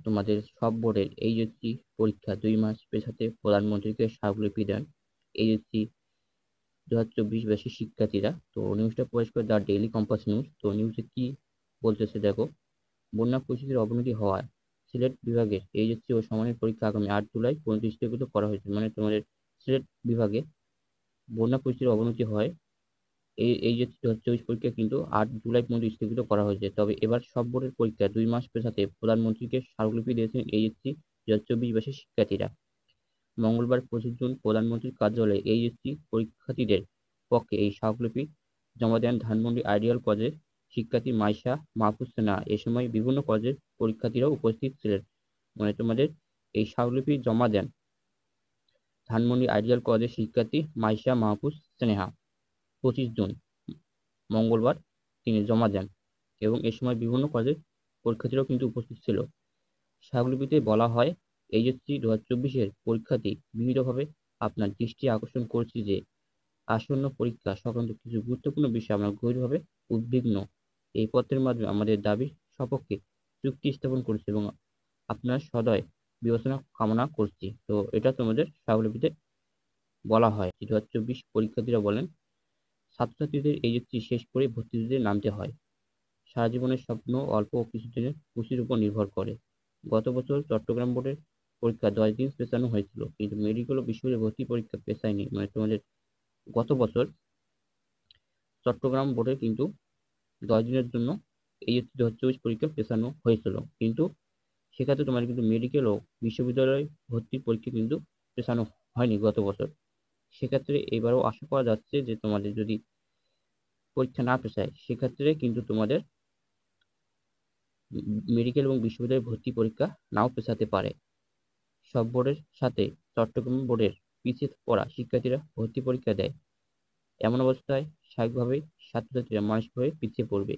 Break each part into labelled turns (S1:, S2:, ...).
S1: তোমাদের সব বোর্ডের এইচএসসি পরীক্ষা 2 মাস পেছাতে প্রধানমন্ত্রীকে স্মারকলিপি দেন এইচএসসি 2024 ব্যাচের শিক্ষার্থীরা। তো নিউজটা প্রকাশ করে দ্য ডেইলি কম্পাস নিউজ। তো নিউজে কি বলতেছে দেখো। বন্যা পরিস্থিতির অবনতি হওয়ায় সিলেট বিভাগের এইচএসসি ও সমানের পরীক্ষা আগামী 8 জুলাই 29 স্থগিত করা হয়েছে। মানে তোমাদের সিলেট বিভাগে বন্যা পরিস্থিতির অবনতি হয় এইচএসসি 2024 পরীক্ষা কিন্তু 8 জুলাই পর্যন্ত স্থগিত করা হয়েছে। তবে এবার সব বোর্ডের পরীক্ষা 2 মাস পেছাতে প্রধানমন্ত্রীকে স্মারকলিপি দিয়েছেন এইচএসসি 2024 ব্যাচের শিক্ষার্থীরা। মঙ্গলবার 25 জুন প্রধানমন্ত্রীর কার্যালয়ে এইচএসসি পরীক্ষার্থীদের পক্ষে এই স্মারকলিপি জমা দেন ধানমন্ডি আইডিয়াল কলেজের শিক্ষার্থী মাইশা মাহফুজ সিনহা। এ সময় বিভিন্ন কলেজের পরীক্ষার্থীরাও উপস্থিত ছিলেন। মানে তোমাদের এই স্মারকলিপি জমা দেন ধানমন্ডি আইডিয়াল কলেজের শিক্ষার্থী মাইশা মাহফুজ সিনহা 25 জুন মঙ্গলবার তিনি জমা দেন এবং এ সময় বিভিন্ন কলেজের পরীক্ষার্থীরাও কিন্তু উপস্থিত ছিল। স্মারকলিপিতে বলা হয়, এইচএসসি 2024 পরীক্ষার্থী বিনীতভাবে আপনার দৃষ্টি আকর্ষণ করছি যে আসন্ন পরীক্ষা সংক্রান্ত কিছু গুরুত্বপূর্ণ বিষয়ে আমরা গভীরভাবে উদ্বিগ্ন। এই পত্রের মাধ্যমে আমাদের দাবির সপক্ষে চুক্তি স্থাপন করছি এবং আপনার সদয় বিবেচনা কামনা করছি। তো এটা তোমাদের স্মারকলিপিতে বলা হয়। 2024 পরীক্ষার্থীরা বলেন, ছাত্রছাত্রীদের এইচএসসি শেষ করে ভর্তিতে নামতে হয়। সারা জীবনের স্বপ্ন অল্প কিছুদিনের পুঁজির উপর নির্ভর করে। গত বছর চট্টগ্রাম বোর্ডের পরীক্ষা 10 দিন পেছানো হয়েছিল, কিন্তু মেডিকেল ও বিশ্ববিদ্যালয় ভর্তি পরীক্ষা পেছায়নি। মানে তোমাদের গত বছর চট্টগ্রাম বোর্ডে কিন্তু 10 দিনের জন্য এইচএসসি 2024 পরীক্ষা পেছানো হয়েছিল, কিন্তু সেক্ষেত্রে তোমাদের কিন্তু মেডিকেল ও বিশ্ববিদ্যালয় ভর্তি পরীক্ষা কিন্তু পেছানো হয়নি গত বছর। সেক্ষেত্রে এবারও আশা করা যাচ্ছে যে তোমাদের যদি পরীক্ষা না পেছায় সেক্ষেত্রে কিন্তু তোমাদের মেডিকেল এবং বিশ্ববিদ্যালয় ভর্তি পরীক্ষা নাও পেছাতে পারে। সব বোর্ডের সাথে চট্টগ্রাম বোর্ডের পিছিয়ে পড়া শিক্ষার্থীরা ভর্তি পরীক্ষা দেয়। এমন অবস্থায় স্বাভাবিকভাবেই ছাত্রছাত্রীরা মানসিকভাবে পিছিয়ে পড়বে।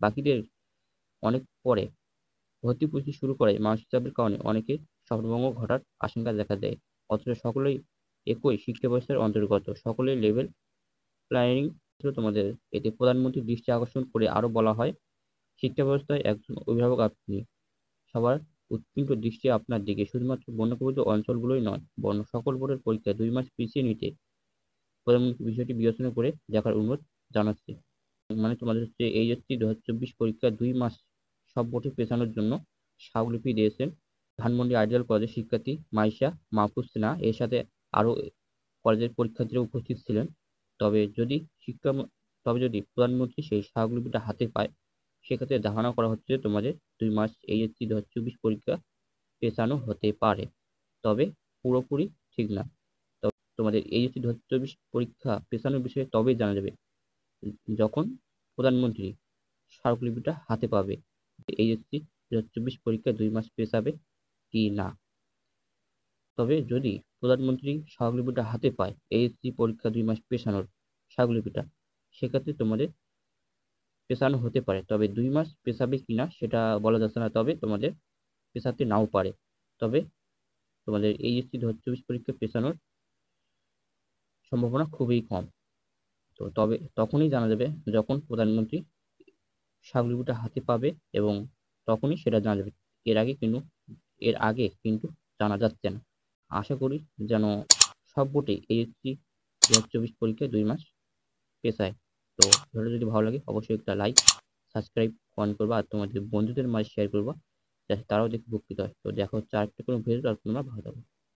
S1: বাকিদের অনেক পরে ভর্তি প্রস্তুতি শুরু করায় মানসিক চাপের কারণে অনেকের স্বপ্নভঙ্গ ঘটার আশঙ্কা দেখা দেয়। অথচ সকলেই একই শিক্ষা ব্যবস্থার অন্তর্গত, সকলেই লেভেল প্ল্যানিং ছিল তোমাদের। এতে প্রধানমন্ত্রীর দৃষ্টি আকর্ষণ করে আরও বলা হয়, শিক্ষা ব্যবস্থায় একজন অভিভাবক আপনি, সবার উৎকণ্ঠ দৃষ্টি আপনার দিকে। শুধুমাত্র বন্যাকবলিত অঞ্চলগুলোই নয়, বরং সকল বোর্ডের পরীক্ষা 2 মাস পিছিয়ে নিতে প্রধানমন্ত্রী বিষয়টি বিবেচনা করে দেখার অনুরোধ জানাচ্ছে। মানে তোমাদের হচ্ছে এইচএসসি 2024 পরীক্ষা 2 মাস সব বোর্ডে পেছানোর জন্য স্মারকলিপি দিয়েছেন ধানমন্ডি আইডিয়াল কলেজের শিক্ষার্থী মাইশা মাহফুজ সিনহা। এর সাথে আরও কলেজের পরীক্ষার্থীরা উপস্থিত ছিলেন। তবে যদি প্রধানমন্ত্রী সেই স্মারকলিপিটা হাতে পায়, সেক্ষেত্রে ধারণা করা হচ্ছে তোমাদের 2 মাস এইচএসসি 2024 পরীক্ষা পেছানো হতে পারে, তবে পুরোপুরি ঠিক না। তোমাদের এইচএসসি 2024 পরীক্ষা পেছানোর বিষয়ে তবেই জানা যাবে যখন প্রধানমন্ত্রী স্মারকলিপিটা হাতে পাবে এইচএসসি 2024 পরীক্ষা 2 মাস পেছাবে কি না। তবে যদি প্রধানমন্ত্রী স্মারকলিপিটা হাতে পায় এইচএসসি পরীক্ষা 2 মাস পেছানোর স্মারকলিপিটা, সেক্ষেত্রে তোমাদের পেছানো হতে পারে, তবে 2 মাস পেছাবে কিনা সেটা বলা যাচ্ছে না। তবে তোমাদের পেছাতে নাও পারে, তবে তোমাদের এইচএসসি 2024 পরীক্ষা পেছানোর সম্ভাবনা খুবই কম। তো তবে তখনই জানা যাবে যখন প্রধানমন্ত্রী স্মারকলিপিটা হাতে পাবে, এবং তখনই সেটা জানা যাবে। এর আগে কিন্তু জানা যাচ্ছে না। আশা করি যেন সব বোর্ডে এইচএসসি 2024 পরীক্ষায় 2 মাস পেছায়। তো ভিডিওটা যদি ভালো লাগে অবশ্যই একটা লাইক, সাবস্ক্রাইব, কমেন্ট করবা, আর তোমাদের বন্ধুদের মাঝে শেয়ার করবা, যাতে তারাও দেখে উপকৃত হয়। তো দেখা হচ্ছে আরেকটা কোনো ভিডিও। আর তোমরা ভালো থাকো।